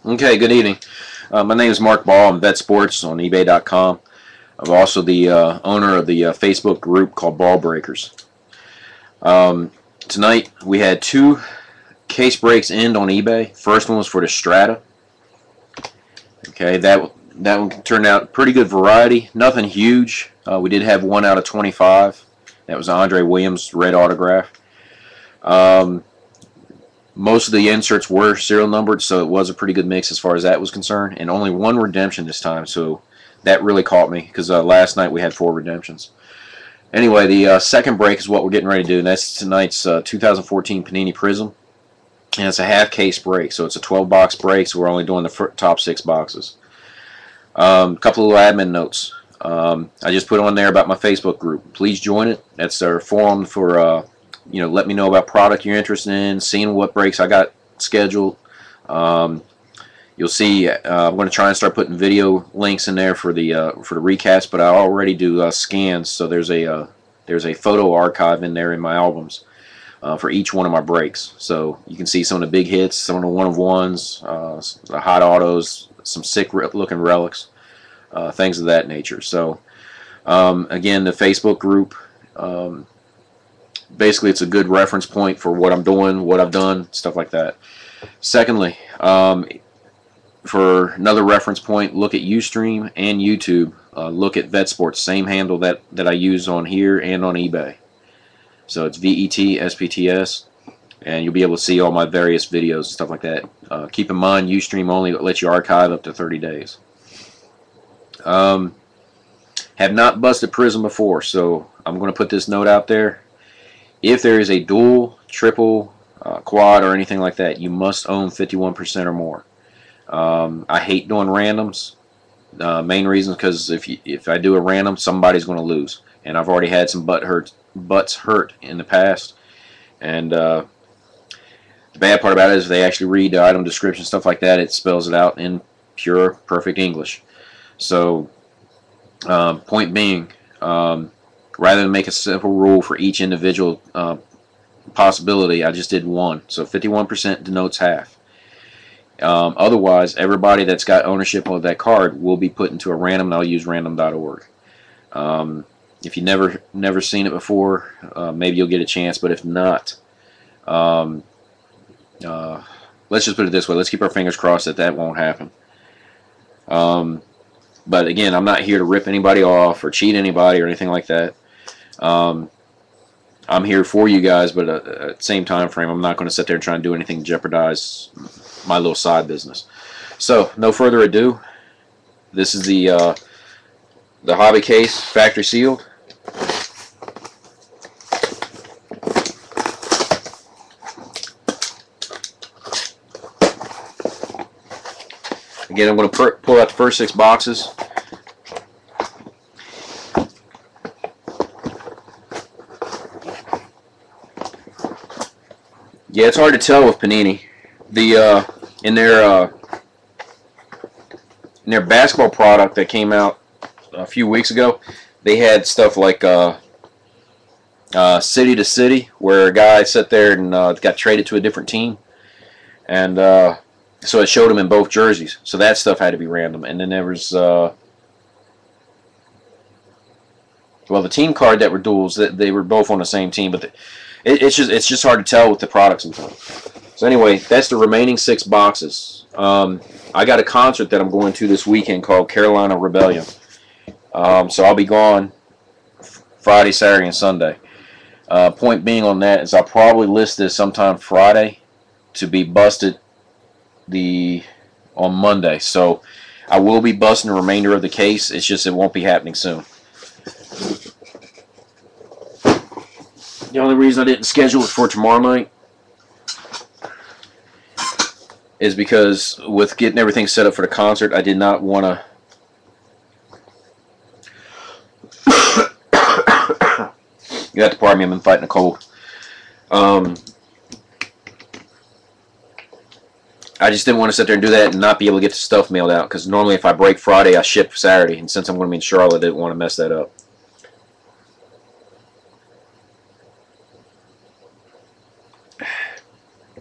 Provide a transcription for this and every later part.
Okay, good evening. My name is Mark Ball. I'm Bet Sports on eBay.com. I'm also the owner of the Facebook group called Ball Breakers. Tonight we had two case breaks end on eBay. First one was for the Strata. Okay, that one turned out pretty good variety. Nothing huge. We did have 1 out of 25. That was Andre Williams red autograph. Most of the inserts were serial numbered, so it was a pretty good mix as far as that was concerned. And only one redemption this time, so that really caught me because last night we had 4 redemptions. Anyway, the second break is what we're getting ready to do, and that's tonight's 2014 Panini Prizm. And it's a half case break, so it's a 12-box break, so we're only doing the top 6 boxes. A couple of admin notes. I just put on there about my Facebook group. Please join it. That's our forum for let me know about product you're interested in, seeing what breaks I got scheduled. You'll see I'm going to try and start putting video links in there for the recaps, but I already do scans, so there's a photo archive in there in my albums for each one of my breaks. So you can see some of the big hits, some of the one-of-ones, the hot autos, some sick-looking relics, things of that nature. So again, the Facebook group. Basically, it's a good reference point for what I'm doing, what I've done, stuff like that. Secondly, for another reference point, look at Ustream and YouTube. Look at VetSports, same handle that I use on here and on eBay. So it's VETSPTS, and you'll be able to see all my various videos and stuff like that. Keep in mind, Ustream only lets you archive up to 30 days. Have not busted Prizm before, so I'm going to put this note out there. If there is a dual, triple, quad, or anything like that, you must own 51% or more. I hate doing randoms. Main reason because if I do a random, somebody's going to lose, and I've already had some butts hurt in the past. And the bad part about it is if they actually read the item description, stuff like that, it spells it out in pure, perfect English. So, point being. Rather than make a simple rule for each individual possibility, I just did one. So 51% denotes half. Otherwise, everybody that's got ownership of that card will be put into a random, and I'll use random.org. If you've never seen it before, maybe you'll get a chance, but if not, let's just put it this way. Let's keep our fingers crossed that won't happen. But again, I'm not here to rip anybody off or cheat anybody or anything like that. I'm here for you guys, but at the same time frame, I'm not going to sit there and try and do anything to jeopardize my little side business. So, no further ado. This is the hobby case, factory sealed. Again, I'm going to pull out the first 6 boxes. Yeah, it's hard to tell with Panini. In their basketball product that came out a few weeks ago, they had stuff like city to city, where a guy sat there and got traded to a different team, and so it showed him in both jerseys. So that stuff had to be random. And then there was well, the team card that were duels. They were both on the same team, but it's just hard to tell with the products and stuff. So anyway, that's the remaining 6 boxes. I got a concert that I'm going to this weekend called Carolina Rebellion. So I'll be gone Friday, Saturday, and Sunday. Point being on that is I'll probably list this sometime Friday to be busted on Monday. So I will be busting the remainder of the case. It's just it won't be happening soon. The only reason I didn't schedule it for tomorrow night is because with getting everything set up for the concert, I did not want to. You have to pardon me, I've been fighting a cold. I just didn't want to sit there and do that and not be able to get the stuff mailed out, because normally if I break Friday, I ship Saturday, and since I'm going to be in Charlotte, I didn't want to mess that up.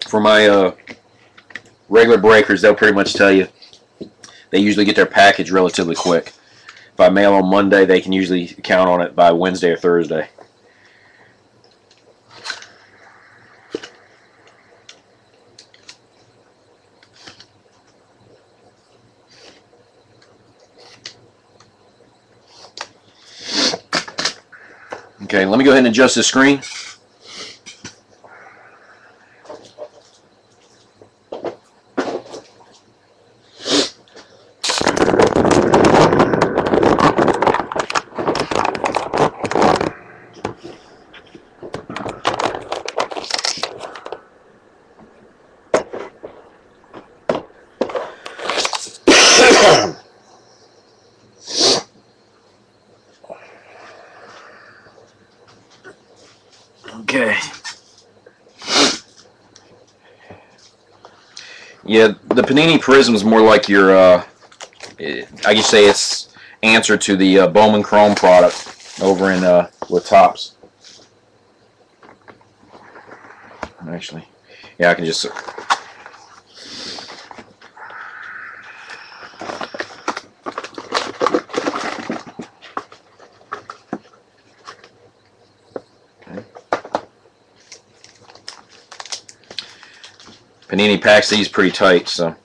For my regular breakers, they'll pretty much tell you they usually get their package relatively quick. If I mail on Monday, they can usually count on it by Wednesday or Thursday. Okay, let me go ahead and adjust the screen. Okay. Yeah, the Panini Prizm is more like your, I guess say it's answer to the Bowman Chrome product over in with Topps. Actually, yeah, I can just. Panini packs these pretty tight, so.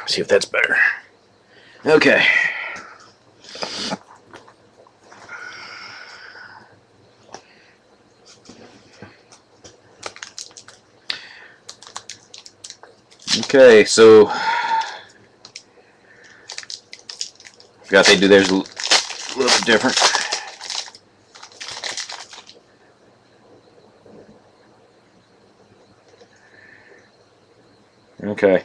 See if that's better. Okay. Okay, so forgot they do theirs a little bit different. Okay.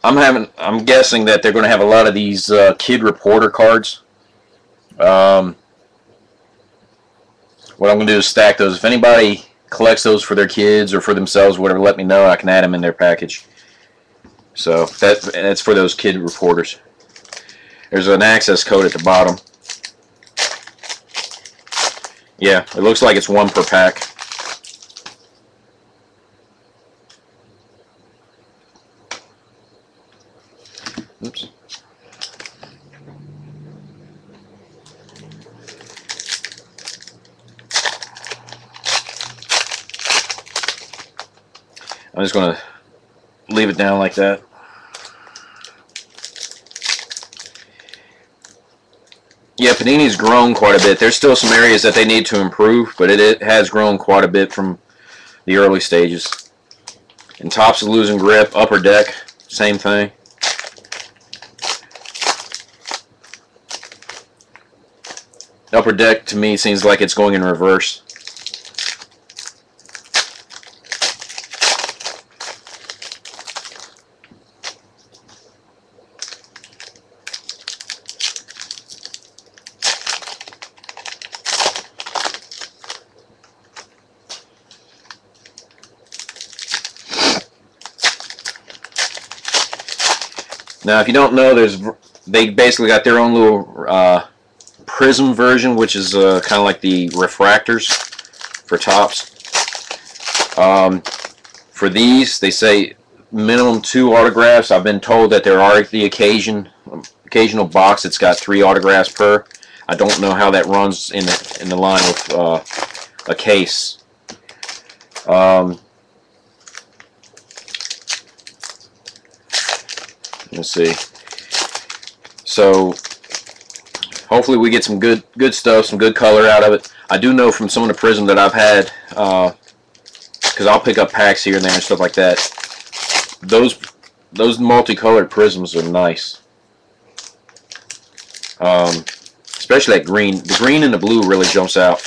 I'm guessing that they're going to have a lot of these kid reporter cards. What I'm going to do is stack those. If anybody collects those for their kids or for themselves, whatever, let me know. I can add them in their package. So that's for those kid reporters. There's an access code at the bottom. Yeah, it looks like it's one per pack. Oops. I'm just going to leave it down like that. Yeah, Panini's grown quite a bit. There's still some areas that they need to improve, but it has grown quite a bit from the early stages. And Topps is losing grip. Upper Deck, same thing. Upper Deck, to me, seems like it's going in reverse. Now, if you don't know, they basically got their own little Prizm version, which is kind of like the refractors for Topps. For these, they say minimum 2 autographs. I've been told that there are the occasional box that's got 3 autographs per. I don't know how that runs in the line with a case. Let's see. So hopefully we get some good stuff, some good color out of it. I do know from some of the Prizm that I've had, because I'll pick up packs here and there and stuff like that. Those multicolored Prizms are nice. Especially that green. The green and the blue really jumps out.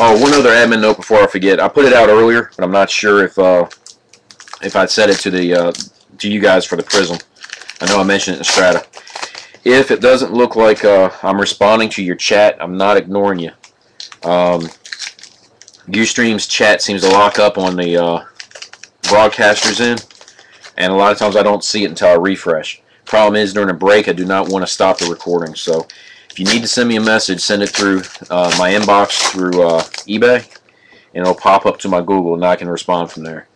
Oh, one other admin note before I forget. I put it out earlier, but I'm not sure if I said it to you guys for the Prizm. I know I mentioned it in Strata. If it doesn't look like I'm responding to your chat, I'm not ignoring you. Ustream's chat seems to lock up on the broadcaster's end, and a lot of times I don't see it until I refresh. Problem is, during a break, I do not want to stop the recording. So if you need to send me a message, send it through my inbox through eBay, and it'll pop up to my Google, and I can respond from there.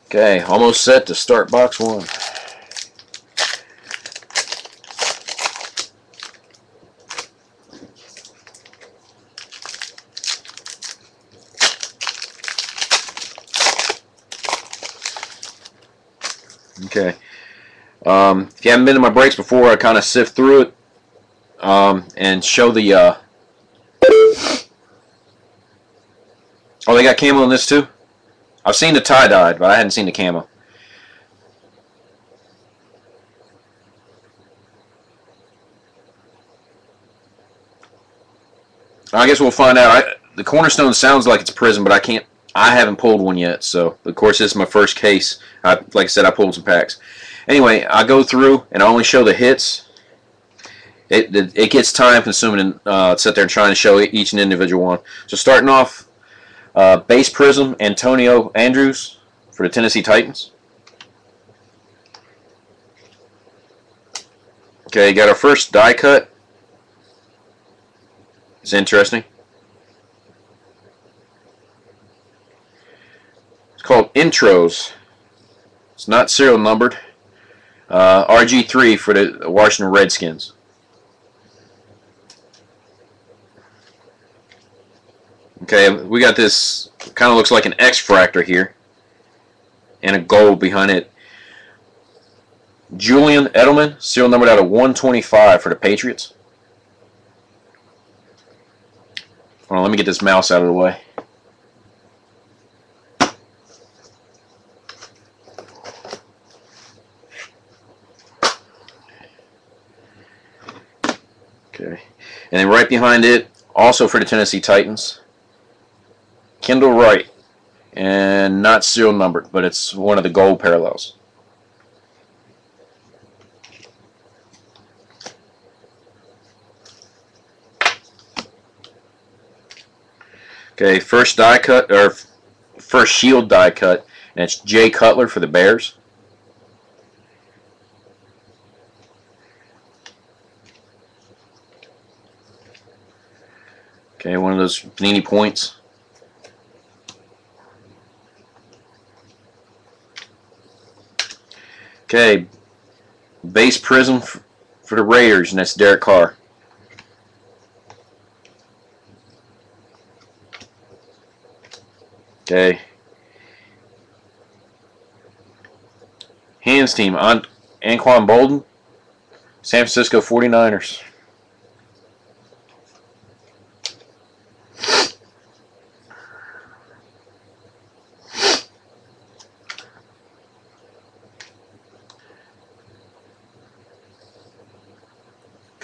Okay, almost set to start box one. Okay. If you haven't been to my breaks before, I kind of sift through it and show the. Oh, they got camo in this too? I've seen the tie-dyed, but I hadn't seen the camo. I guess we'll find out. The Cornerstone sounds like it's Prizm, but I haven't pulled one yet. So, of course, this is my first case. Like I said, I pulled some packs. Anyway, I go through and I only show the hits. It gets time consuming and sit there and trying to show each and individual one. So starting off, base Prizm, Antonio Andrews for the Tennessee Titans. Okay, got our first die cut. It's interesting. It's called Intros. It's not serial numbered. RG3 for the Washington Redskins. Okay, we got this, kind of looks like an X-Fractor here, and a gold behind it. Julian Edelman, serial numbered out of 125 for the Patriots. Hold on, let me get this mouse out of the way. Okay, and then right behind it, also for the Tennessee Titans, Kendall Wright, and not serial numbered, but it's one of the gold parallels. Okay, first die cut, or first shield die cut, and it's Jay Cutler for the Bears. Okay, one of those Panini points. Okay, base Prizm for the Raiders, and that's Derek Carr. Okay. Hands team, Anquan Bolden, San Francisco 49ers.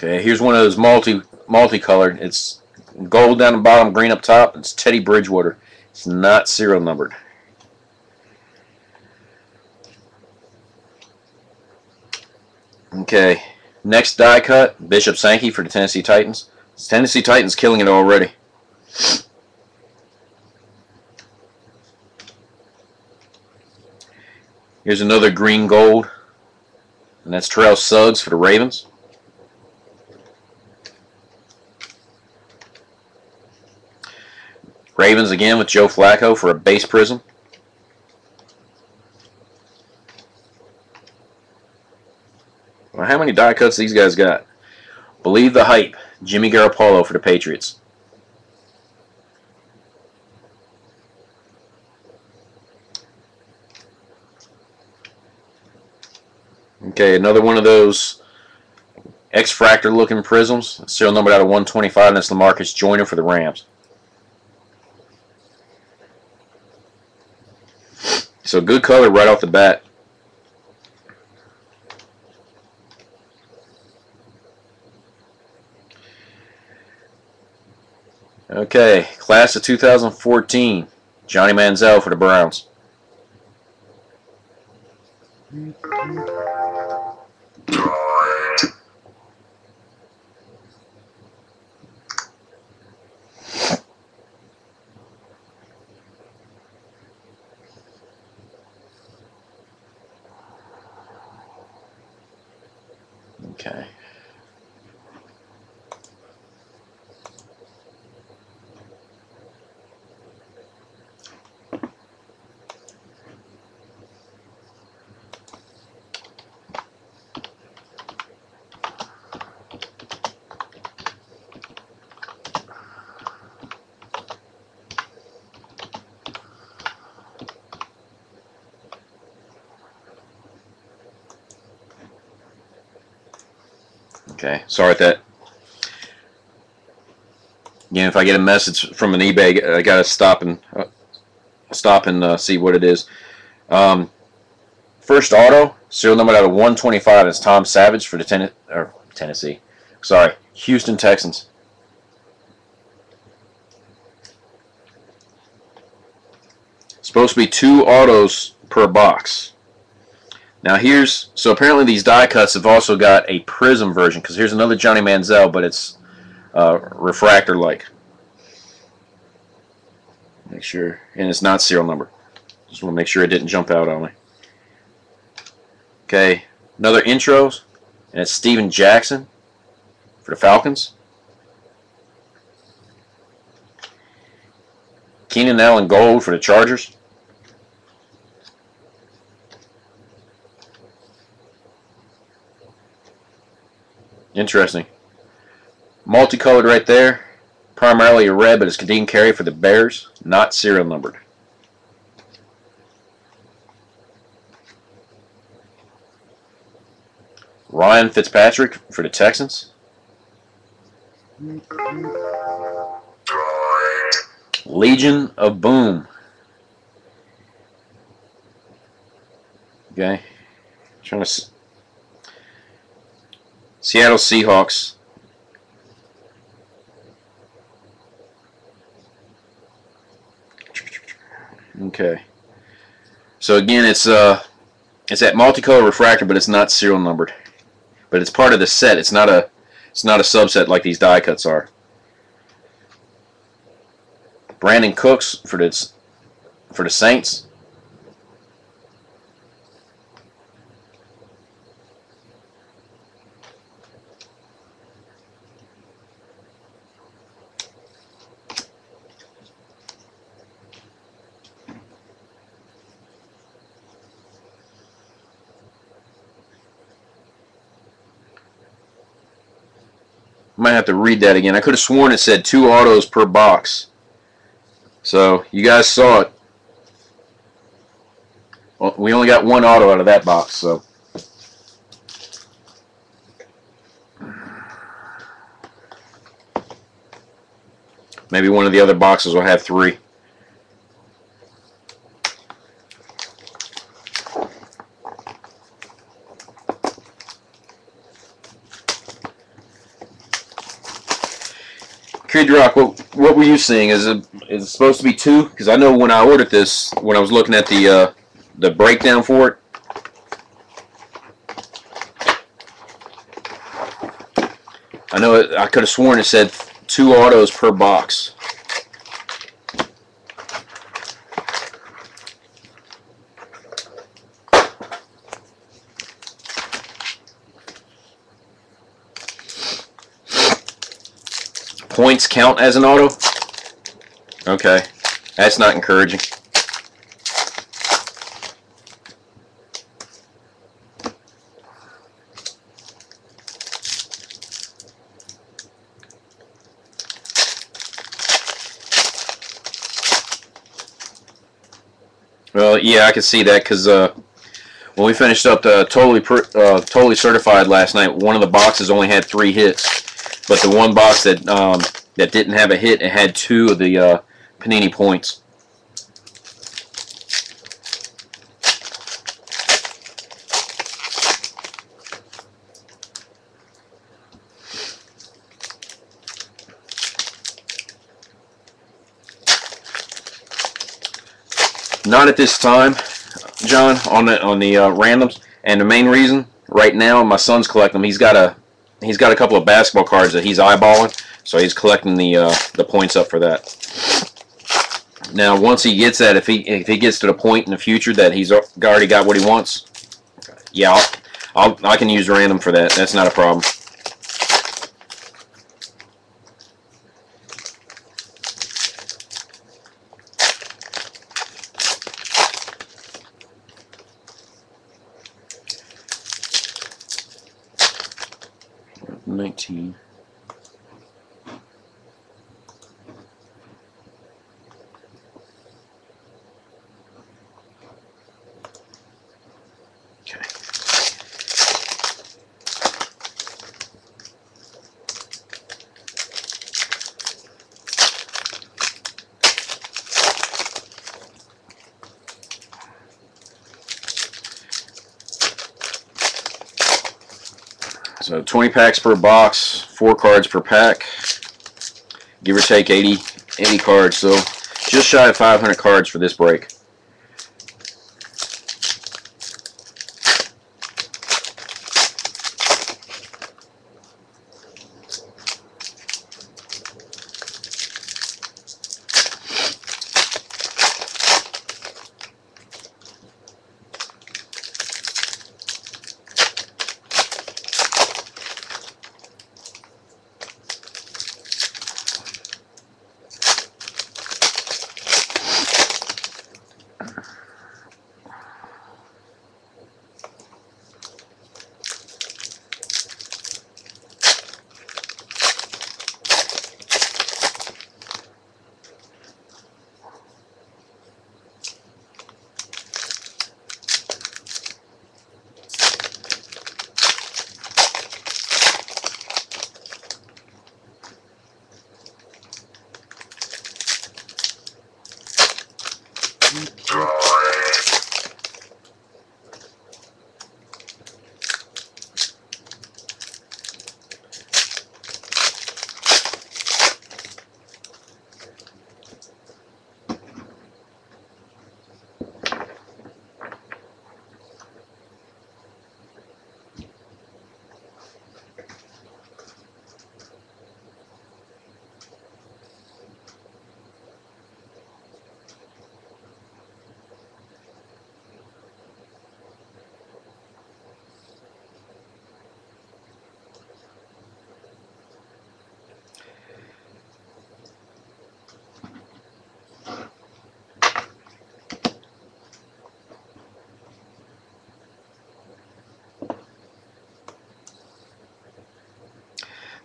Okay, here's one of those multicolored. It's gold down the bottom, green up top. It's Teddy Bridgewater. It's not serial numbered. Okay, next die cut, Bishop Sankey for the Tennessee Titans. It's Tennessee Titans killing it already. Here's another green gold, and that's Terrell Suggs for the Ravens. Ravens again with Joe Flacco for a base Prizm. Well, how many die cuts these guys got? Believe the hype. Jimmy Garoppolo for the Patriots. Okay, another one of those X-Fractor looking Prizms. Serial numbered out of 125, and that's LaMarcus Joyner for the Rams. So good color right off the bat. Okay, class of 2014, Johnny Manziel for the Browns. Okay. Okay, sorry about that. Again, if I get a message from an eBay, I gotta stop and see what it is. First auto, serial number out of 125 is Tom Savage for the Tennessee. Sorry, Houston Texans. Supposed to be 2 autos per box. Now so apparently these die cuts have also got a Prizm version, because here's another Johnny Manziel, but it's refractor-like. Make sure, and it's not serial number. Just want to make sure it didn't jump out on me. Okay, another intros, and it's Steven Jackson for the Falcons. Keenan Allen Gold for the Chargers. Interesting. Multicolored right there. Primarily a red, but it's Kadeem Carey for the Bears. Not serial numbered. Ryan Fitzpatrick for the Texans. Legion of Boom. Okay. Trying to Seattle Seahawks. Okay. So again, it's that multicolor refractor, but it's not serial numbered. But it's part of the set. It's not a subset like these die cuts are. Brandon Cooks for the Saints. Might have to read that again. I could have sworn it said 2 autos per box. So you guys saw it. Well, we only got 1 auto out of that box, so. Maybe one of the other boxes will have 3. Kid Rock, what were you seeing? Is it supposed to be 2? Because I know when I ordered this, when I was looking at the breakdown for it, I could have sworn it said 2 autos per box. Points count as an auto? Okay. That's not encouraging. Well, yeah, I can see that because when we finished up the totally certified last night, one of the boxes only had 3 hits. But the one box that that didn't have a hit, it had 2 of the Panini points. Not at this time. John, on the randoms, and the main reason right now my son's collecting them. He's got a couple of basketball cards that he's eyeballing, so he's collecting the points up for that. Now, once he gets that, if he gets to the point in the future that he's already got what he wants, yeah, I can use random for that. That's not a problem. $19. Okay. So 20 packs per box, 4 cards per pack, give or take 80 cards. So just shy of 500 cards for this break.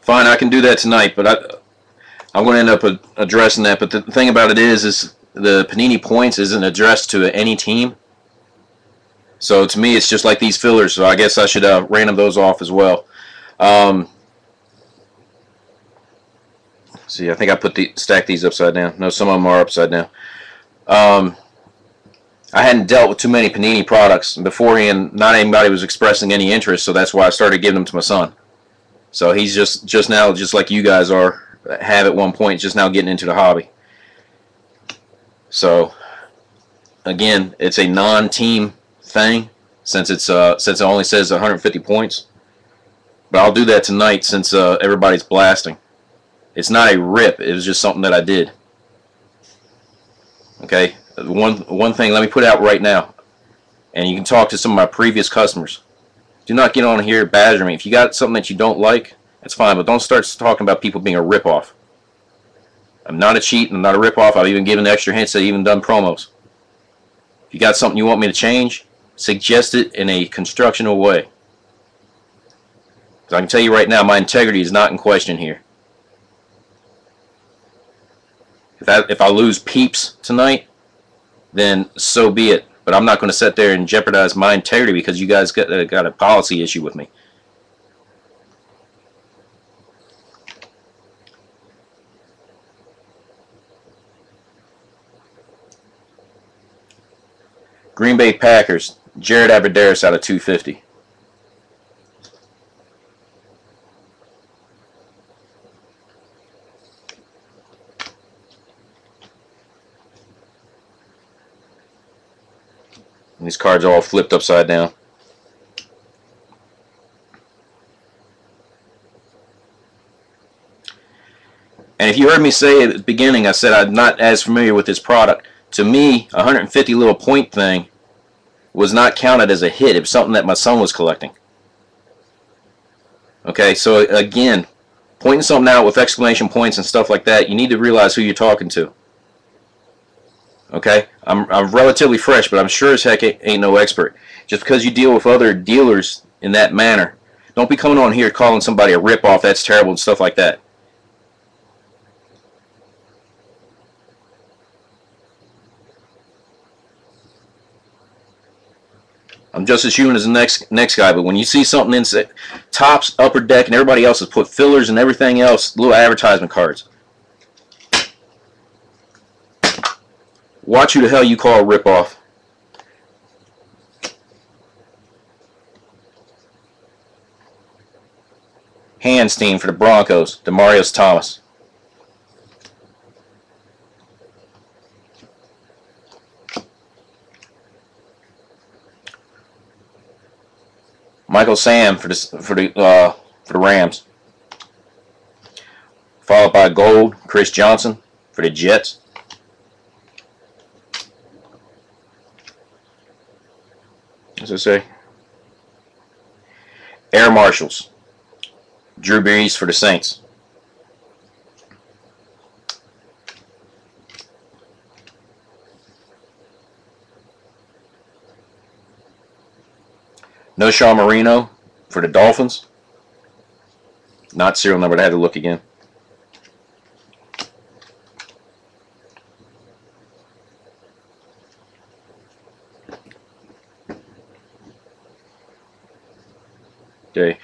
Fine, I can do that tonight, but I'm going to end up addressing that. But the thing about it is the Panini points isn't addressed to any team. So to me, it's just like these fillers. So I guess I should random those off as well. See, I think I stacked these upside down. No, some of them are upside down. I hadn't dealt with too many Panini products beforehand. Not anybody was expressing any interest, so that's why I started giving them to my son. So he's just now, just like you guys have at one point, just now getting into the hobby. So again, it's a non-team thing since it only says 150 points. But I'll do that tonight since everybody's blasting. It's not a rip. It was just something that I did. Okay, one thing. Let me put out right now, and you can talk to some of my previous customers. Do not get on here badgering me. If you got something that you don't like, that's fine, but don't start talking about people being a ripoff. I'm not a cheat. I'm not a ripoff. I've even given extra hints. I've even done promos. If you got something you want me to change, suggest it in a constructional way. Because I can tell you right now, my integrity is not in question here. If I lose peeps tonight, then so be it. But I'm not going to sit there and jeopardize my integrity because you guys got a policy issue with me. Green Bay Packers, Jared Abbrederis out of 250. And these cards are all flipped upside down. And if you heard me say at the beginning, I said I'm not as familiar with this product. To me, a 150 little point thing was not counted as a hit. It was something that my son was collecting. Okay, so again, pointing something out with exclamation points and stuff like that, you need to realize who you're talking to. Okay, I'm relatively fresh, but I'm sure as heck ain't no expert. Just because you deal with other dealers in that manner, don't be coming on here calling somebody a ripoff, that's terrible, and stuff like that. I'm just as human as the next guy, but when you see something inside Topps, Upper Deck, and everybody else has put fillers and everything else, little advertisement cards, watch who the hell you call a ripoff. Hands team for the Broncos, Demarius Thomas. Michael Sam for the Rams. Followed by gold, Chris Johnson for the Jets. What's it say? Air Marshals, Drew Brees for the Saints. No Sean Marino for the Dolphins. Not serial number. I had to look again. Okay.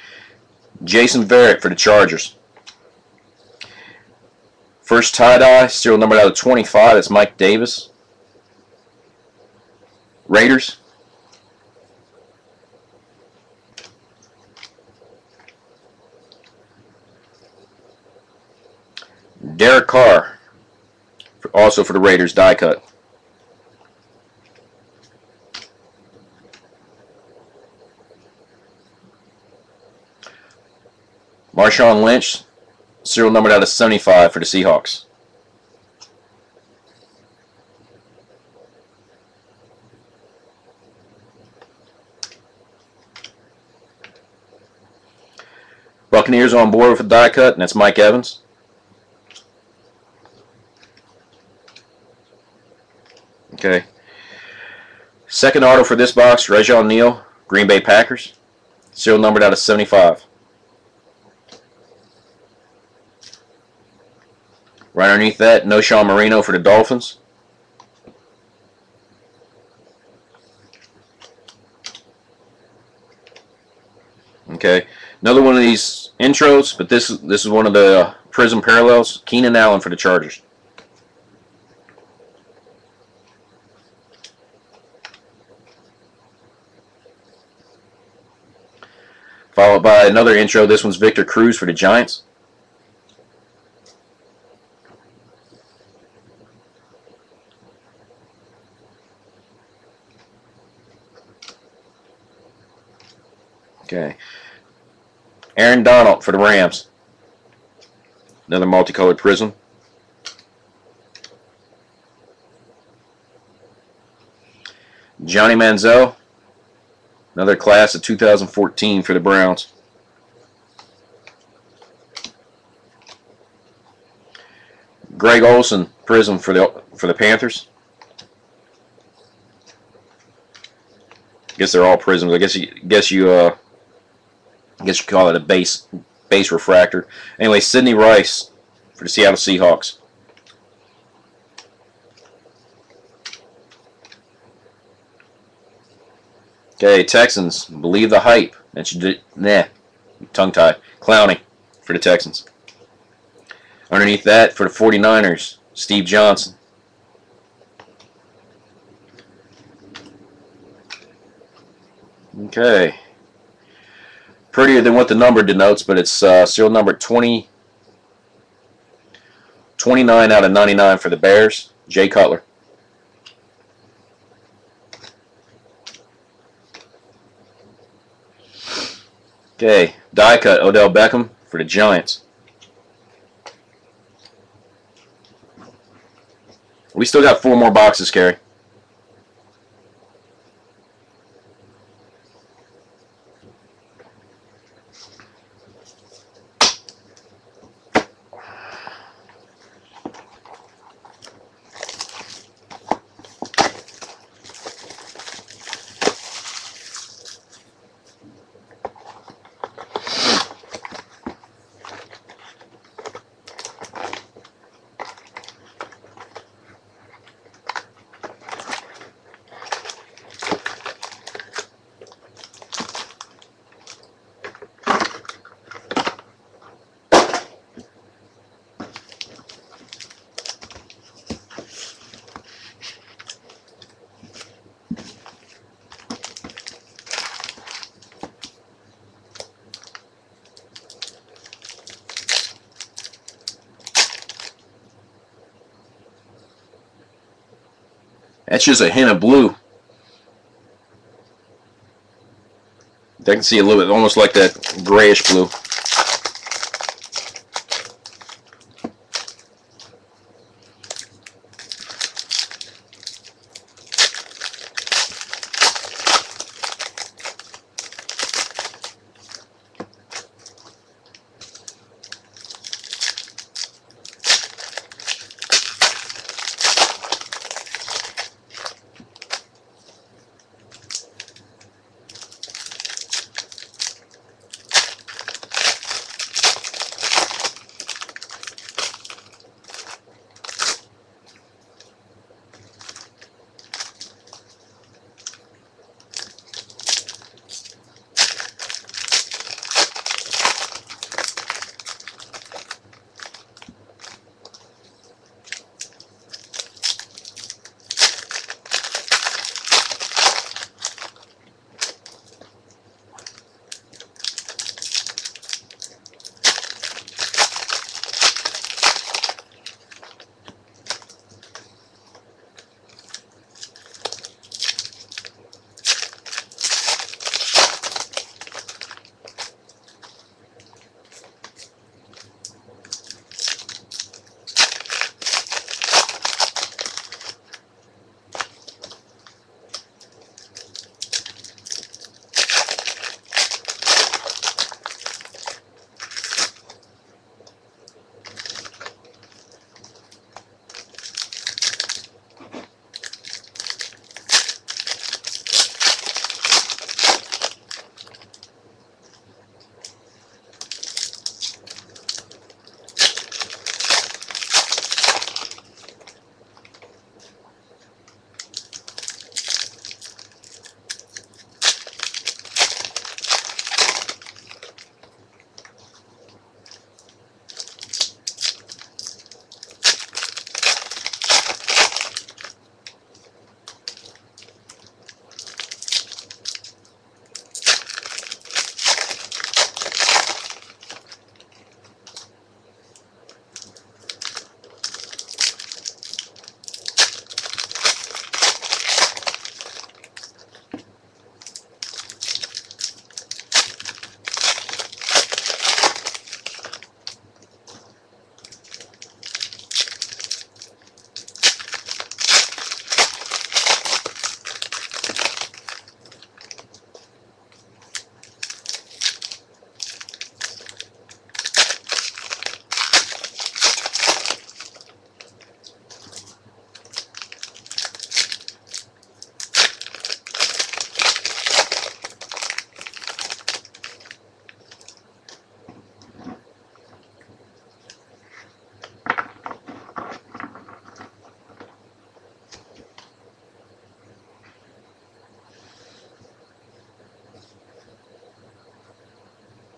Jason Verrett for the Chargers. First tie-dye, serial number out of 25. That's Mike Davis. Raiders. Derek Carr, also for the Raiders, die cut. Marshawn Lynch, serial numbered out of 75 for the Seahawks. Buccaneers on board with a die cut, and that's Mike Evans. Okay. Second auto for this box, Rajon Neal, Green Bay Packers. Serial numbered out of 75. Right underneath that, no Sean Marino for the Dolphins. Okay. Another one of these intros, but this is one of the Prizm parallels. Keenan Allen for the Chargers. Followed by another intro. This one's Victor Cruz for the Giants. Okay. Aaron Donald for the Rams. Another multicolored Prizm. Johnny Manziel. Another class of 2014 for the Browns. Greg Olsen Prizm for the Panthers. I guess they're all Prizms. I guess you call it a base refractor. Anyway, Sidney Rice for the Seattle Seahawks. Okay, Texans, believe the hype. That you did, tongue tie. Clowney for the Texans. Underneath that, for the 49ers, Steve Johnson. Okay. Prettier than what the number denotes, but it's serial number 29 out of 99 for the Bears, Jay Cutler. Okay, die cut Odell Beckham for the Giants. We still got 4 more boxes, Kerry. That's just a hint of blue. I can see a little bit, almost like that grayish blue.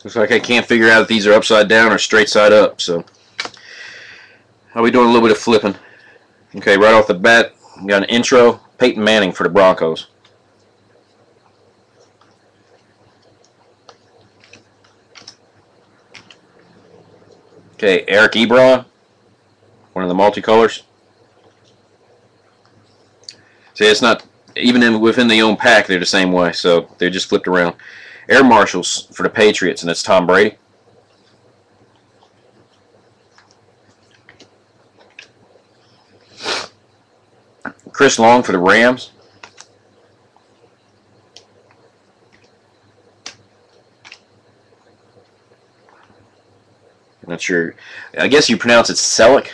Looks like I can't figure out if these are upside down or straight side up, so I'll be doing a little bit of flipping. Okay, right off the bat, we got an intro, Peyton Manning for the Broncos. Okay, Eric Ebron, one of the multicolors. See, it's not, even within the own pack, they're the same way, so they're just flipped around. Air Marshals for the Patriots, and it's Tom Brady. Chris Long for the Rams. I'm not sure. I guess you pronounce it Selick.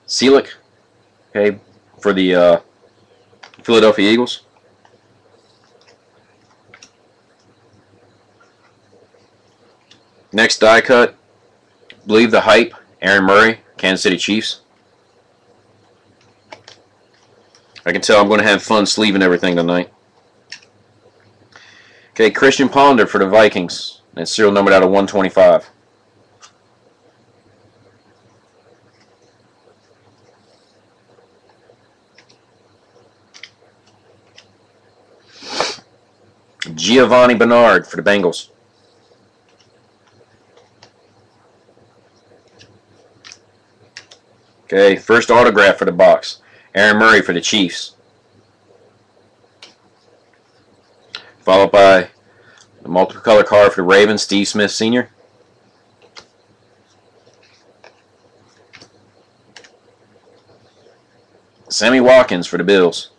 Selick. Okay, for the Philadelphia Eagles. Next die cut. Believe the Hype. Aaron Murray, Kansas City Chiefs. I can tell I'm going to have fun sleeving everything tonight. Okay, Christian Ponder for the Vikings. That's serial numbered out of 125. Giovanni Bernard for the Bengals. Okay, first autograph for the box. Aaron Murray for the Chiefs. Followed by the multiple color card for the Ravens, Steve Smith Sr. Sammy Watkins for the Bills.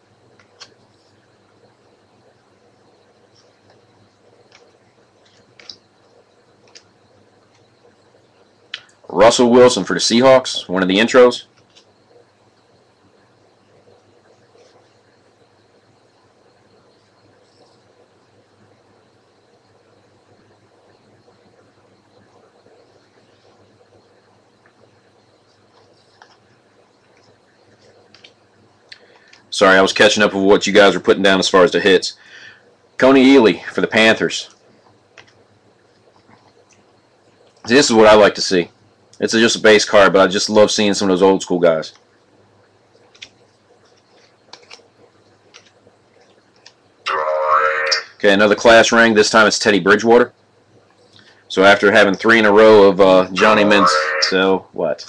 Russell Wilson for the Seahawks, one of the intros. Sorry, I was catching up with what you guys were putting down as far as the hits. Coney Ely for the Panthers. This is what I like to see. It's just a base card, but I just love seeing some of those old school guys. Okay, another class ring. This time it's Teddy Bridgewater. So after having 3 in a row of Johnny Mins, so what?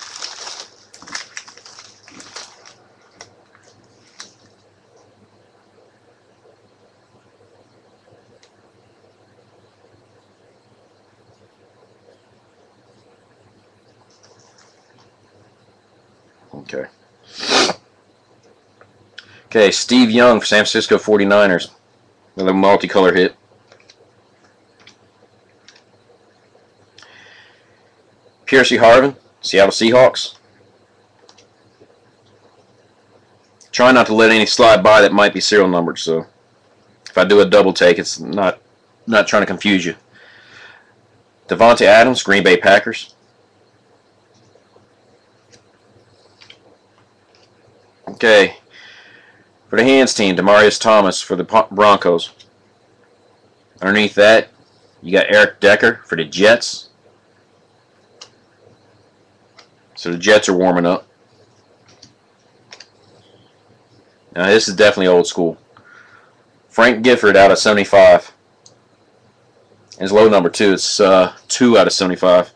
Okay. Okay, Steve Young for San Francisco 49ers. Another multicolor hit. Piercy Harvin, Seattle Seahawks. Try not to let any slide by that might be serial numbered, so if I do a double take, it's not trying to confuse you. Devontae Adams, Green Bay Packers. Okay, for the hands team, Demaryius Thomas for the Broncos. Underneath that, you got Eric Decker for the Jets. So the Jets are warming up. Now this is definitely old school. Frank Gifford out of 75. His low number 2. It's 2 out of 75.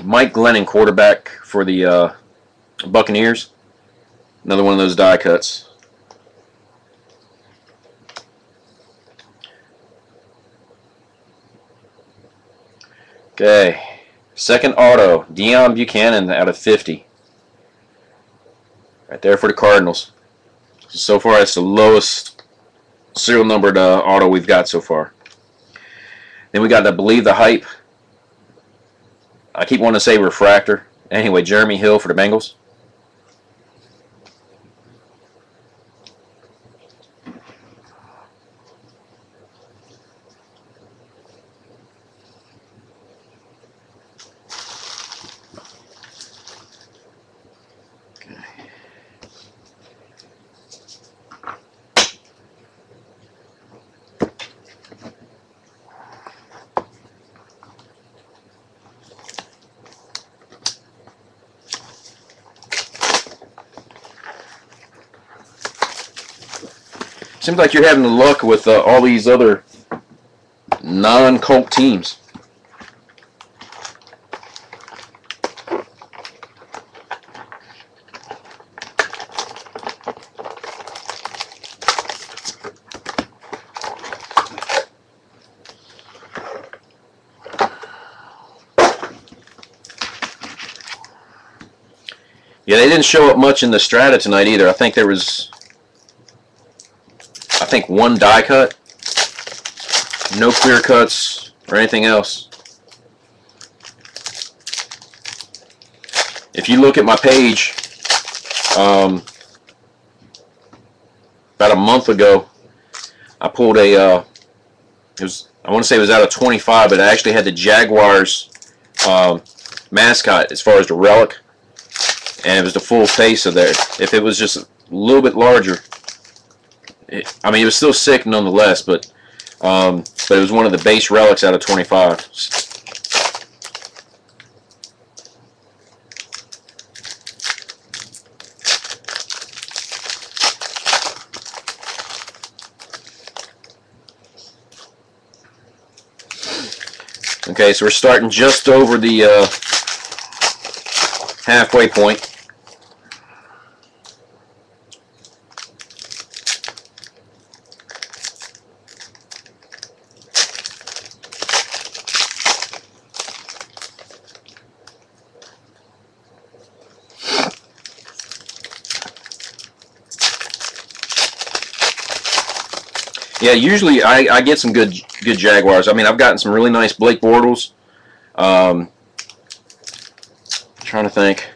Mike Glennon, quarterback for the Buccaneers. Another one of those die cuts. Okay. Second auto, Deion Buchanan out of 50. Right there for the Cardinals. So far, that's the lowest serial numbered auto we've got so far. Then we got the Believe the Hype. I keep wanting to say refractor. Anyway, Jeremy Hill for the Bengals. Seems like you're having the luck with all these other non-Colt teams. Yeah, they didn't show up much in the Strata tonight either. I think there was, one die cut. No clear cuts or anything else. If you look at my page, about a month ago, I pulled a, I want to say it was out of 25, but I actually had the Jaguars mascot as far as the relic, and it was the full face of there. If it was just a little bit larger, I mean, it was still sick nonetheless, but it was one of the base relics out of 25. Okay, so we're starting just over the halfway point. Yeah, usually I get some good Jaguars. I mean, I've gotten some really nice Blake Bortles. Trying to think.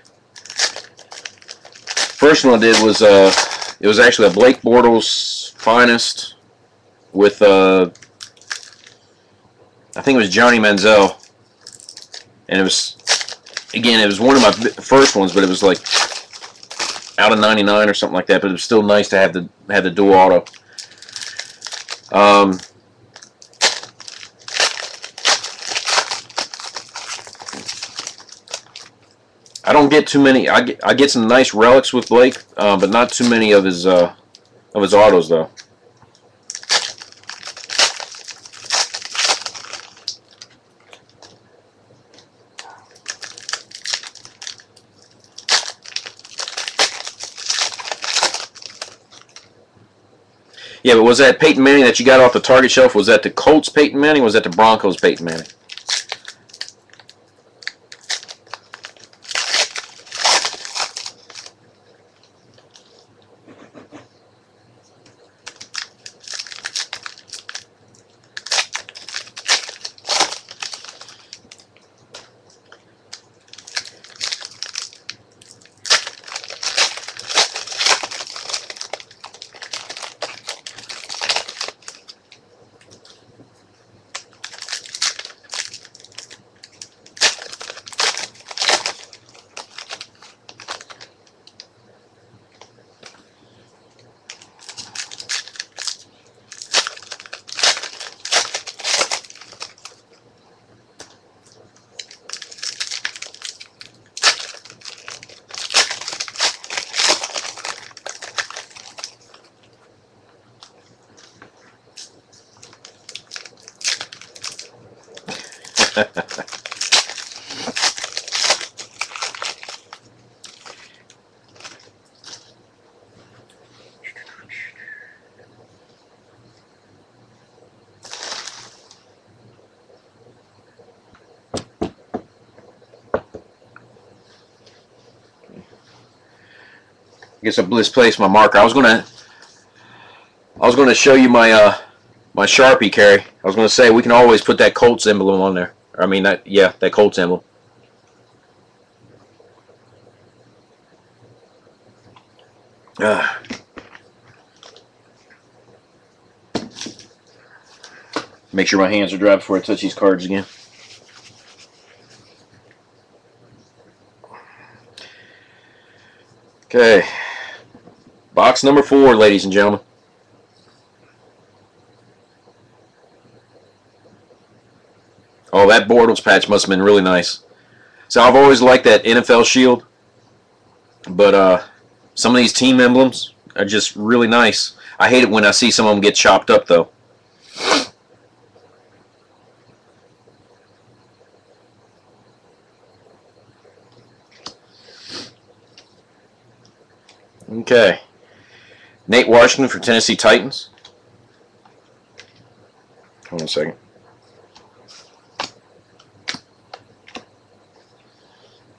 First one I did was it was actually a Blake Bortles finest with I think it was Johnny Manziel, and it was, again, it was one of my first ones, but it was like out of 99 or something like that. But it was still nice to have the dual auto. I don't get too many. I get some nice relics with Blake, but not too many of his autos though. Yeah, but was that Peyton Manning that you got off the Target shelf? Was that the Colts Peyton Manning? Or was that the Broncos Peyton Manning? I guess I misplaced my marker. I was gonna show you my my Sharpie carry. I was gonna say we can always put that Colts emblem on there. I mean that, yeah, that Colts emblem. Make sure my hands are dry before I touch these cards again. Okay. Box number 4, ladies and gentlemen. Oh, that Bortles patch must have been really nice. So I've always liked that NFL shield, but some of these team emblems are just really nice. I hate it when I see some of them get chopped up, though. Okay. Nate Washington for Tennessee Titans. Hold on a second.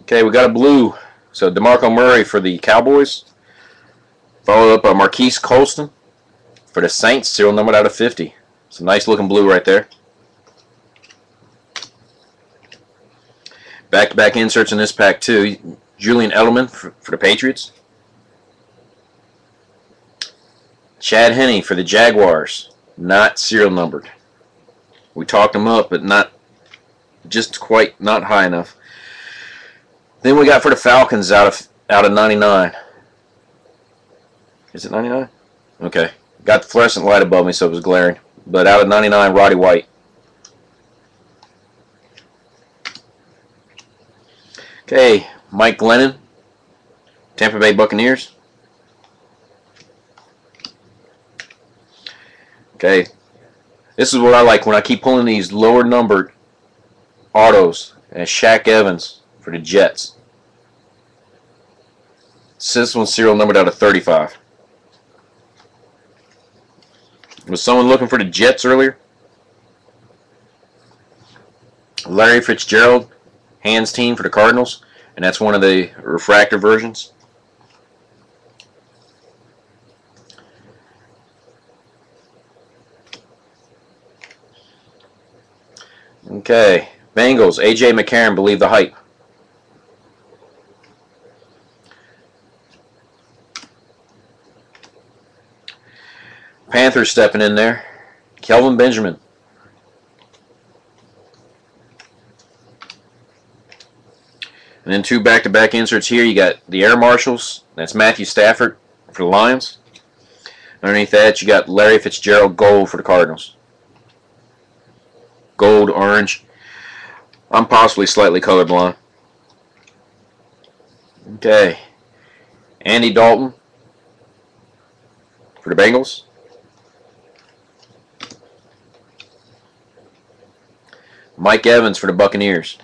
Okay, we got a blue So DeMarco Murray for the Cowboys. Followed up by Marquise Colston for the Saints, serial numbered out of 50. It's a nice looking blue right there. Back-to-back inserts in this pack too. Julian Edelman for the Patriots. Chad Henne for the Jaguars, not serial numbered. We talked him up, but not just quite not high enough. Then we got for the Falcons out of 99. Is it 99? Okay. Got the fluorescent light above me, so it was glaring. But out of 99, Roddy White. Okay, Mike Glennon, Tampa Bay Buccaneers. Okay, this is what I like when I keep pulling these lower numbered autos. And Shaq Evans for the Jets. This one's serial numbered out of 35. Was someone looking for the Jets earlier? Larry Fitzgerald, hands team for the Cardinals, and that's one of the refractor versions. Okay, Bengals, A.J. McCarron, believe the hype. Panthers stepping in there. Kelvin Benjamin. And then two back-to-back inserts here. You got the Air Marshals. That's Matthew Stafford for the Lions. Underneath that, you got Larry Fitzgerald gold for the Cardinals. Gold, orange. I'm possibly slightly colorblind. Okay. Andy Dalton for the Bengals. Mike Evans for the Buccaneers.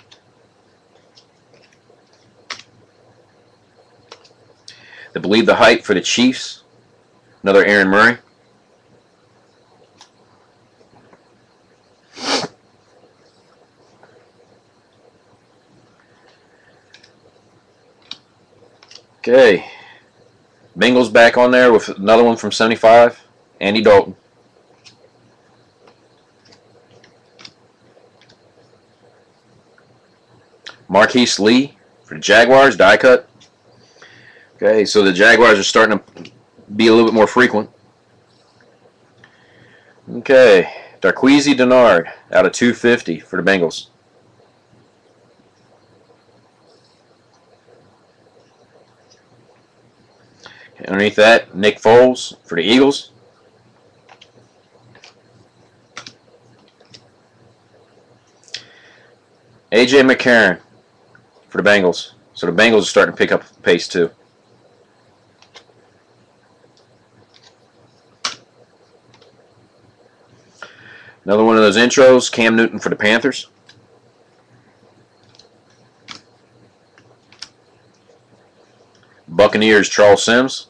They believe the hype for the Chiefs. Another Aaron Murray. Okay. Bengals back on there with another one from 75. Andy Dalton. Marquise Lee for the Jaguars, die cut. Okay, so the Jaguars are starting to be a little bit more frequent. Okay, Darqueze Dennard out of 250 for the Bengals. Okay, underneath that, Nick Foles for the Eagles. A.J. McCarron for the Bengals. So the Bengals are starting to pick up pace too. Another one of those intros, Cam Newton for the Panthers. Buccaneers, Charles Sims.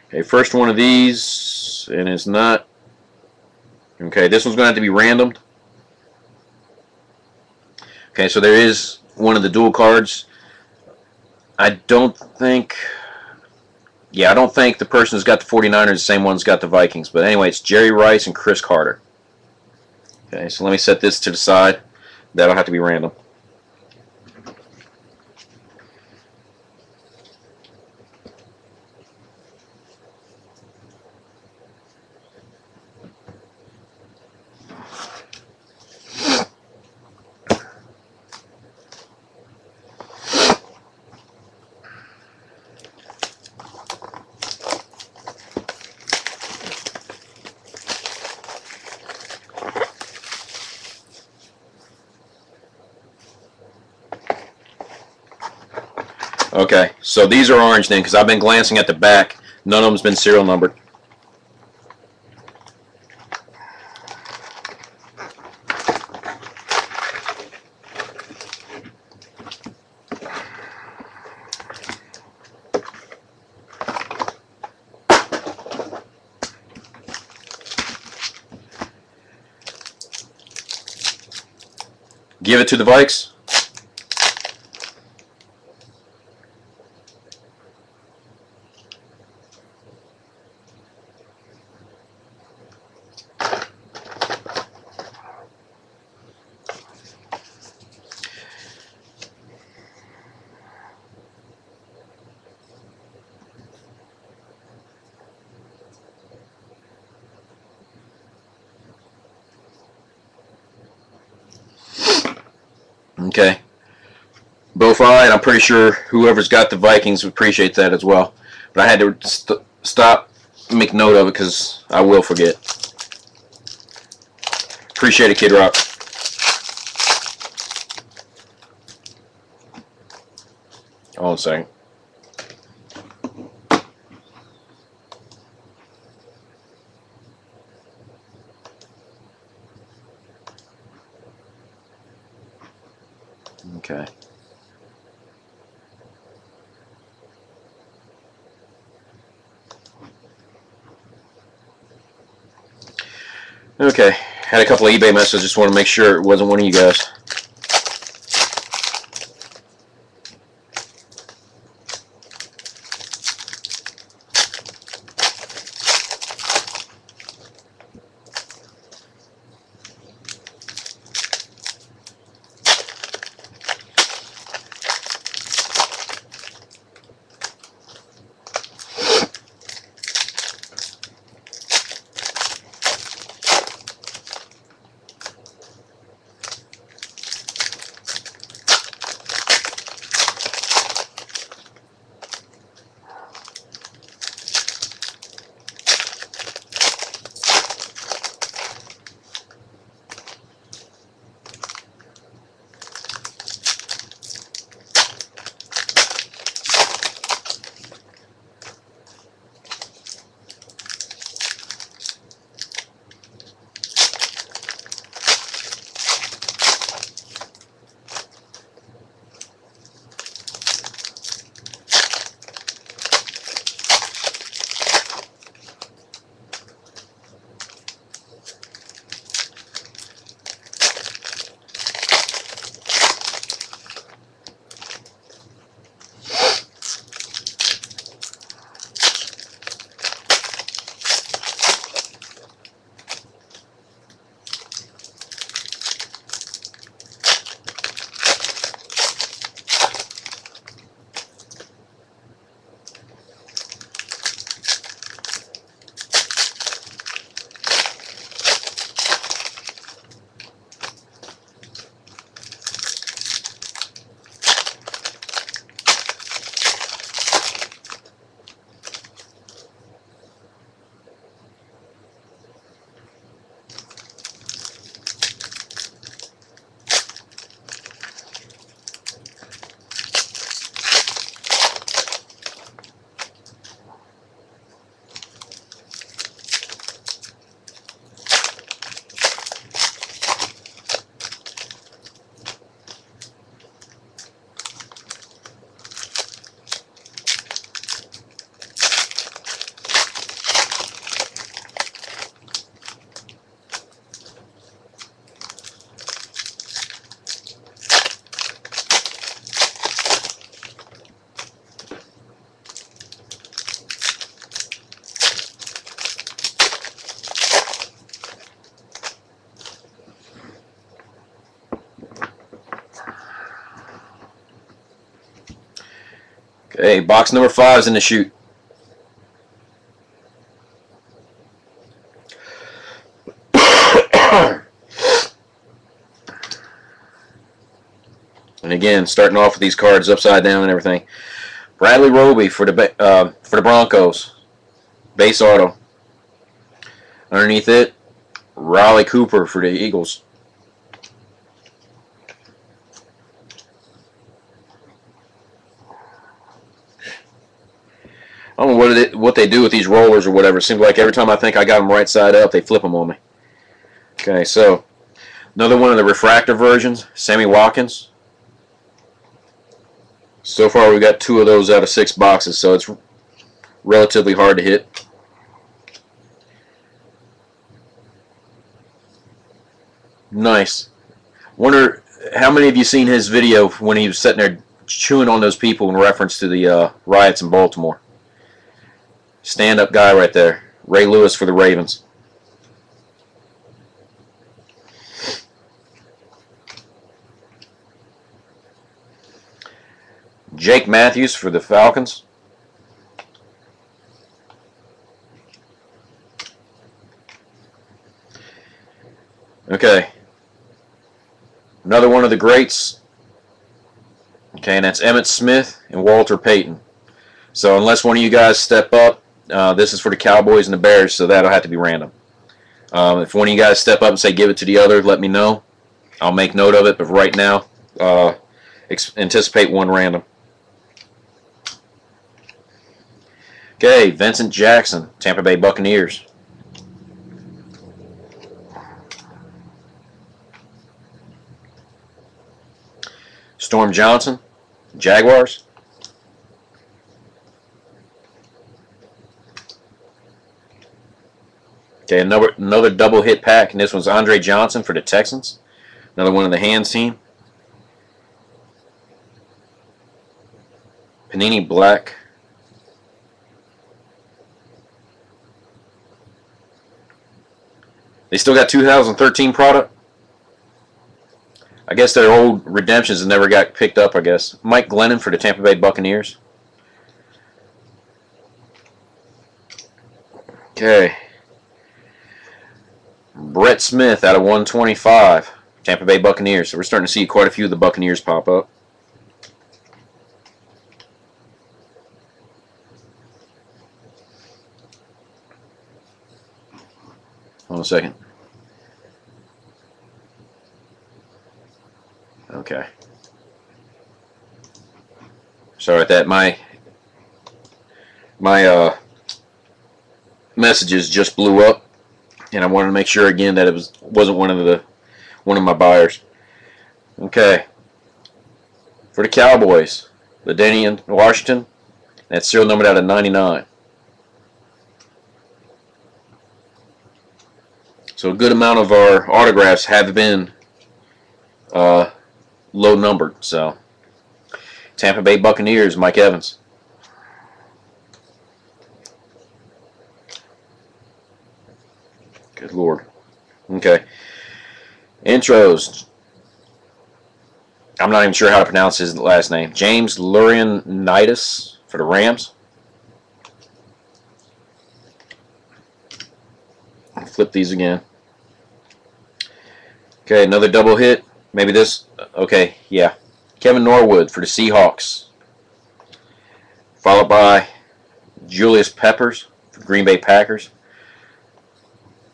Okay, first one of these, and it's not. Okay, this one's going to have to be randomed. Okay, so there is one of the dual cards. I don't think the person who's got the 49ers is the same one's got the Vikings. But anyway, it's Jerry Rice and Chris Carter. Okay, so let me set this to the side. That'll have to be random. Okay, so these are orange then, because I've been glancing at the back. None of them's been serial numbered. give it to the Vikes. Okay. Both alright. I'm pretty sure whoever's got the Vikings would appreciate that as well. But I had to stop and make note of it because I will forget. Appreciate it, Kid Rock. Hold on a second. Okay. Okay. Had a couple of eBay messages. Just want to make sure it wasn't one of you guys. Okay, box number 5 is in the chute. And again, starting off with these cards upside down and everything. Bradley Roby for the Broncos, base auto. Underneath it, Riley Cooper for the Eagles. I don't know what they do with these rollers or whatever. It seems like every time I think I got them right side up, they flip them on me. Okay, so another one of the refractor versions, Sammy Watkins. So far, we've got 2 of those out of 6 boxes, so it's relatively hard to hit. Nice. Wonder How many of you seen his video when he was sitting there chewing on those people in reference to the riots in Baltimore? Stand-up guy right there. Ray Lewis for the Ravens. Jake Matthews for the Falcons. Okay. Another one of the greats. Okay, and that's Emmitt Smith and Walter Payton. So unless one of you guys step up, this is for the Cowboys and the Bears, so that'll have to be random. If one of you guys step up and say give it to the other, let me know. I'll make note of it, but right now, anticipate one random. Okay, Vincent Jackson, Tampa Bay Buccaneers. Storm Johnson, Jaguars. Okay, another double hit pack, and this one's Andre Johnson for the Texans. Another one of the Hands team. Panini Black. They still got 2013 product. I guess their old redemptions never got picked up, I guess. Mike Glennon for the Tampa Bay Buccaneers. Okay. Brett Smith out of 125. Tampa Bay Buccaneers. So we're starting to see quite a few of the Buccaneers pop up. Hold on a second. Okay. Sorry about that. My messages just blew up, and I wanted to make sure again that it wasn't one of my buyers. Okay. For the Cowboys, LaDainian Washington. That's serial numbered out of 99. So a good amount of our autographs have been low numbered. So Tampa Bay Buccaneers, Mike Evans. Good Lord. Okay. Intros. I'm not even sure how to pronounce his last name. James Laurinaitis for the Rams. Flip these again. Okay, another double hit. Maybe this. Okay, yeah. Kevin Norwood for the Seahawks. Followed by Julius Peppers for Green Bay Packers.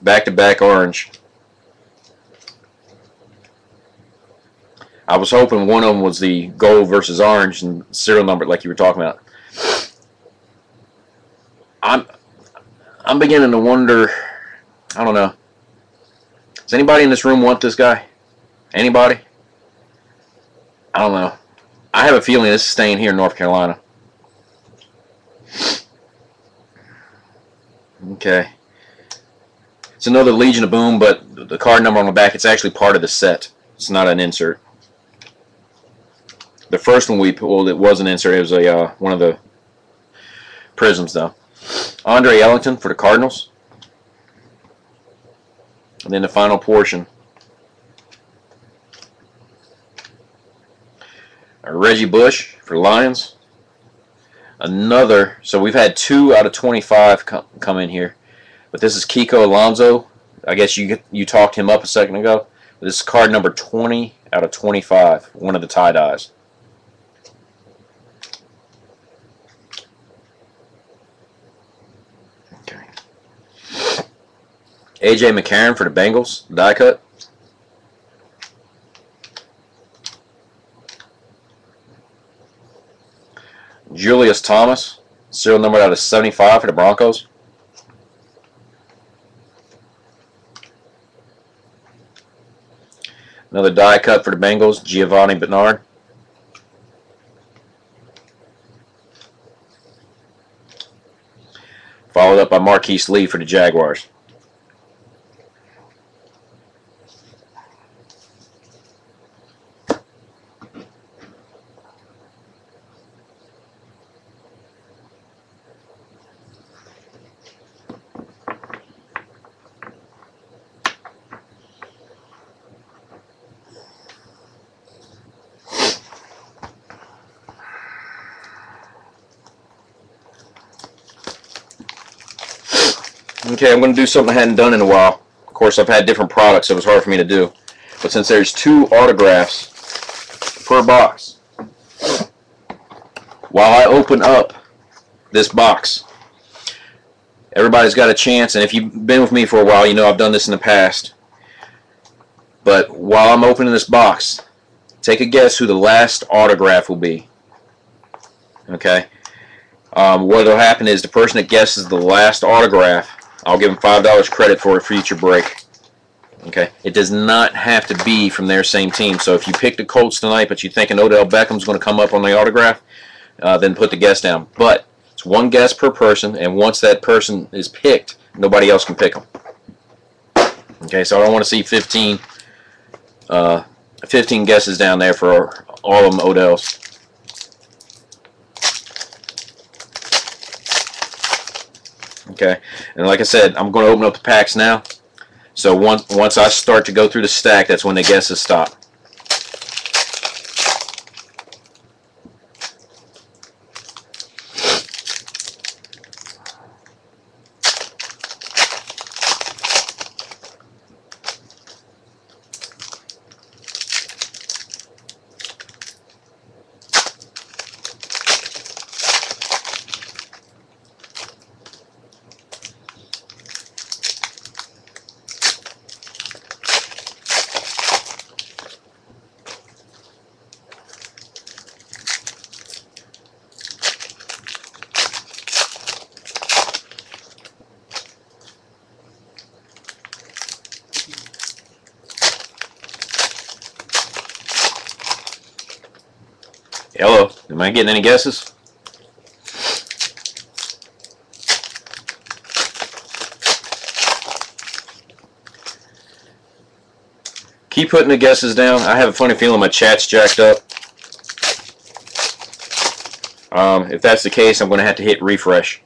Back-to-back orange. I was hoping one of them was the gold versus orange and serial number like you were talking about. I'm beginning to wonder. I don't know. Does anybody in this room want this guy? Anybody? I don't know. I have a feeling this is staying here in North Carolina. Okay. It's another Legion of Boom, but the card number on the back, it's actually part of the set. It's not an insert. The first one we pulled, it was an insert. It was one of the Prizms, though. Andre Ellington for the Cardinals. And then the final portion. Reggie Bush for Lions. Another, so we've had 2 out of 25 come in here. But this is Kiko Alonso. I guess you talked him up a second ago. This is card number 20 out of 25. One of the tie-dyes. Okay. A.J. McCarron for the Bengals. Die cut. Julius Thomas. Serial number out of 75 for the Broncos. Another die cut for the Bengals, Giovanni Bernard. Followed up by Marquise Lee for the Jaguars. Okay, I'm going to do something I hadn't done in a while. Of course, I've had different products, so it was hard for me to do. But since there's 2 autographs per box, while I open up this box, everybody's got a chance, and if you've been with me for a while, you know I've done this in the past. But while I'm opening this box, take a guess who the last autograph will be. Okay? What will happen is the person that guesses the last autograph, I'll give them $5 credit for a future break. Okay? It does not have to be from their same team. So if you pick the Colts tonight, but you think an Odell Beckham's going to come up on the autograph, then put the guess down. But it's 1 guess per person, and once that person is picked, nobody else can pick them. Okay, so I don't want to see 15 guesses down there for all of them Odells. Okay, and like I said, I'm going to open up the packs now. So once I start to go through the stack, that's when the guesses stop. Hello, am I getting any guesses? Keep putting the guesses down. I have a funny feeling my chat's jacked up. If that's the case, I'm going to have to hit refresh.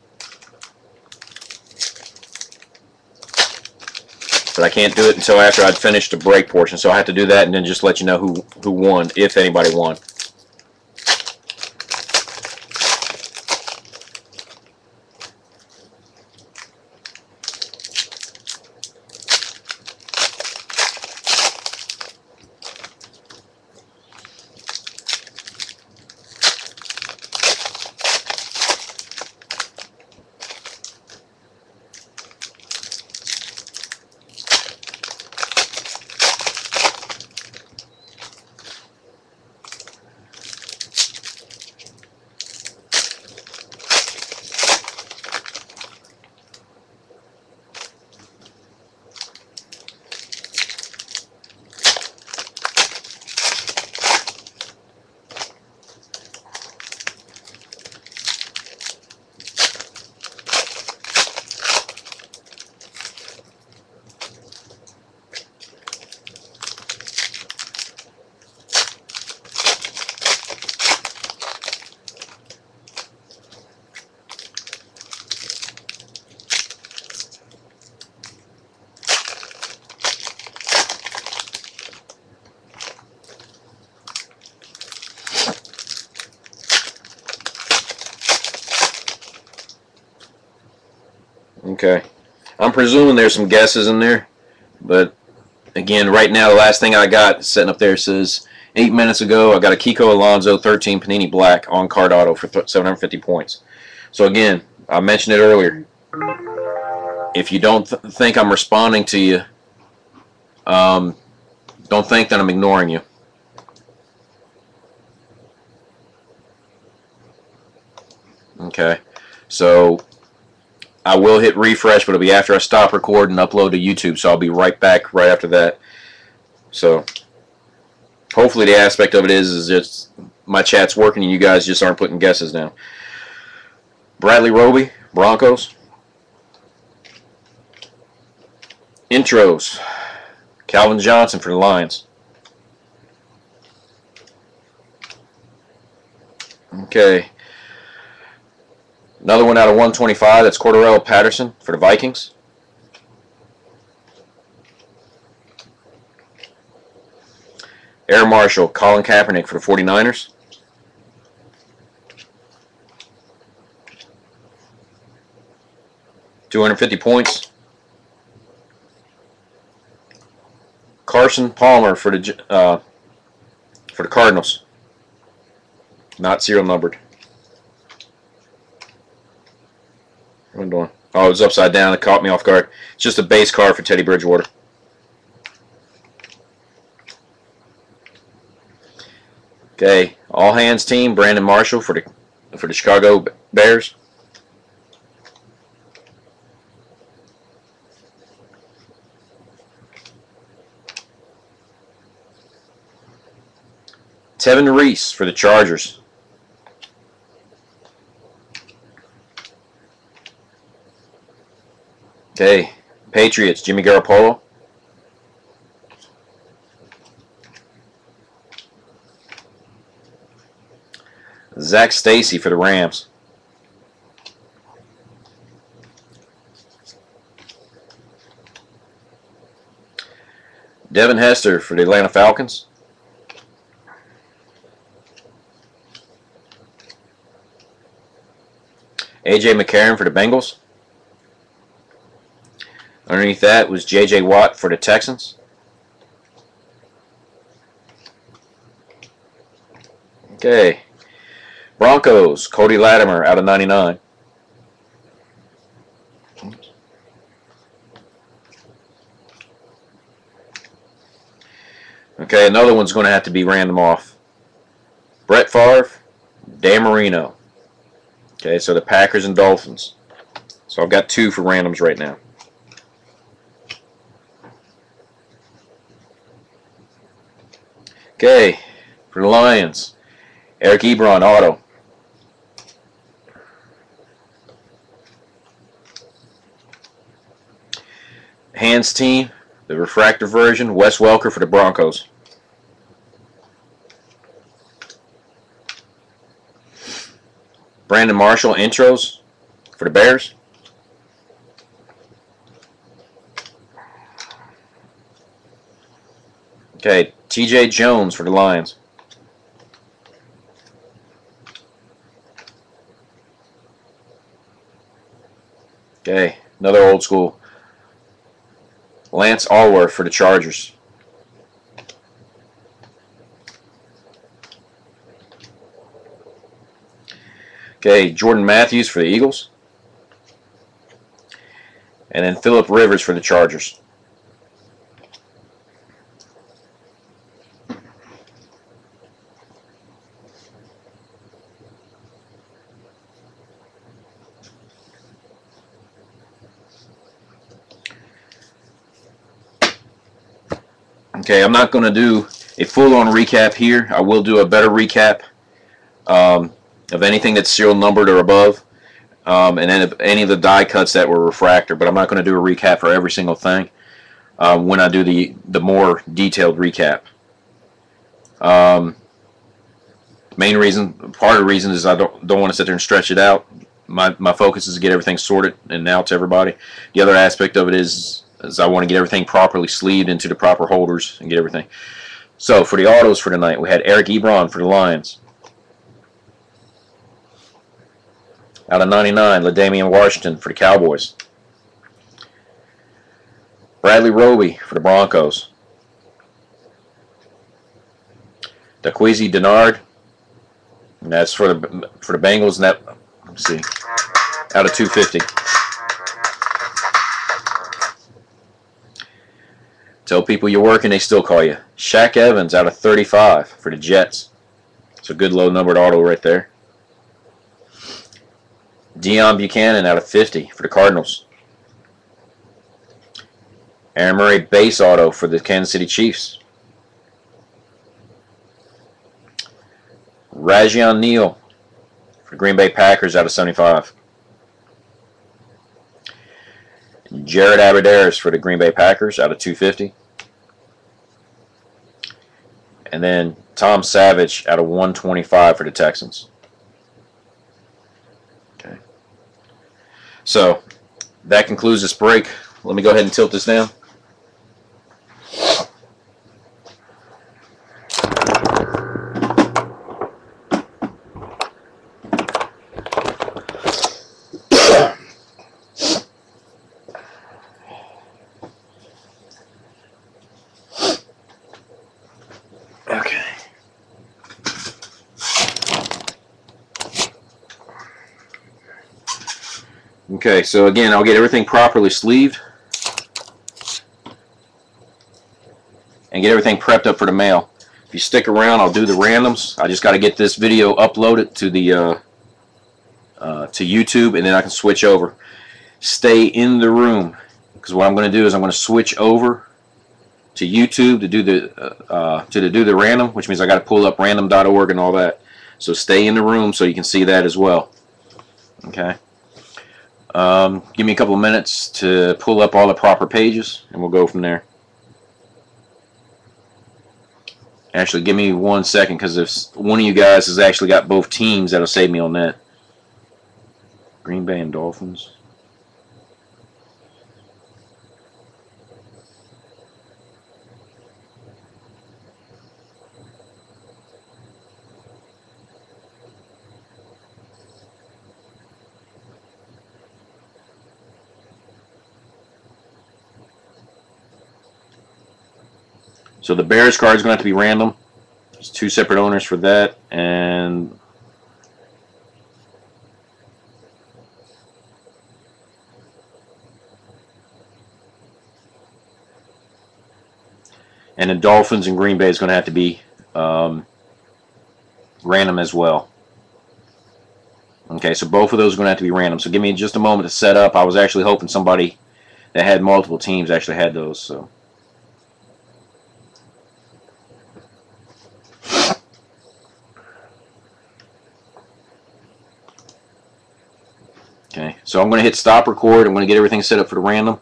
But I can't do it until after I'd finished the break portion, so I have to do that and then just let you know who won, if anybody won. Okay, I'm presuming there's some guesses in there, but again, right now the last thing I got sitting up there says 8 minutes ago I got a Kiko Alonso 13 Panini Black on card auto for 750 points. So again, I mentioned it earlier. If you don't think I'm responding to you, don't think that I'm ignoring you. Okay, so I will hit refresh, but it'll be after I stop recording and upload to YouTube, so I'll be right back right after that. So hopefully the aspect of it is just my chat's working and you guys just aren't putting guesses down. Bradley Roby, Broncos. Intros. Calvin Johnson for the Lions. Okay. Another one out of 125, that's Cordarrelle Patterson for the Vikings. Air Marshal, Colin Kaepernick for the 49ers. $250 points. Carson Palmer for the Cardinals. Not serial numbered. What am I doing? Oh, it was upside down. It caught me off guard. It's just a base card for Teddy Bridgewater. Okay, all hands team. Brandon Marshall for the Chicago Bears. Tevin Reese for the Chargers. Okay, Patriots, Jimmy Garoppolo. Zach Stacy for the Rams. Devin Hester for the Atlanta Falcons. A.J. McCarron for the Bengals. Underneath that was J.J. Watt for the Texans. Okay. Broncos, Cody Latimer out of 99. Okay, another one's going to have to be random off. Brett Favre, Dan Marino. Okay, so the Packers and Dolphins. So I've got 2 for randoms right now. Okay, for the Lions, Eric Ebron, auto. Hands team, the refractor version, Wes Welker for the Broncos. Brandon Marshall, intros for the Bears. Okay, T.J. Jones for the Lions. Okay, another old school. Lance Allworth for the Chargers. Okay, Jordan Matthews for the Eagles. And then Phillip Rivers for the Chargers. Okay, I'm not going to do a full-on recap here. I will do a better recap of anything that's serial numbered or above, and then of any of the die cuts that were refractor. But I'm not going to do a recap for every single thing when I do the more detailed recap. Main reason, part of the reason is I don't want to sit there and stretch it out. My focus is to get everything sorted and out to everybody. The other aspect of it is I want to get everything properly sleeved into the proper holders and get everything. So for the autos for tonight, we had Eric Ebron for the Lions. Out of 99, LaDainian Washington for the Cowboys. Bradley Roby for the Broncos. Daquizzi Denard, and that's for the Bengals. And that, let's see, out of 250. Tell people you're working, they still call you. Shaq Evans out of 35 for the Jets. It's a good low numbered auto right there. Deion Buchanan out of 50 for the Cardinals. Aaron Murray base auto for the Kansas City Chiefs. Rajion Neal for the Green Bay Packers out of 75. Jared Aberdeen for the Green Bay Packers out of 250. And then Tom Savage out of 125 for the Texans. Okay. So that concludes this break. Let me go ahead and tilt this down. Okay, so again, I'll get everything properly sleeved and get everything prepped up for the mail. If you stick around, I'll do the randoms. I just got to get this video uploaded to the to YouTube, and then I can switch over. Stay in the room, because what I'm going to do is I'm going to switch over to YouTube to do the random, which means I got to pull up random.org and all that. So stay in the room so you can see that as well. Okay. Give me a couple of minutes to pull up all the proper pages, and we'll go from there. Actually, give me 1 second, because if one of you guys has actually got both teams, that'll save me on that. Green Bay and Dolphins. So the Bears card is going to have to be random. There's 2 separate owners for that, and the Dolphins and Green Bay is going to have to be random as well. Okay, so both of those are going to have to be random. So give me just a moment to set up. I was actually hoping somebody that had multiple teams actually had those. So. Okay, so I'm going to hit stop record. I'm going to get everything set up for the random.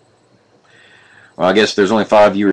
Well, I guess there's only 5 viewers.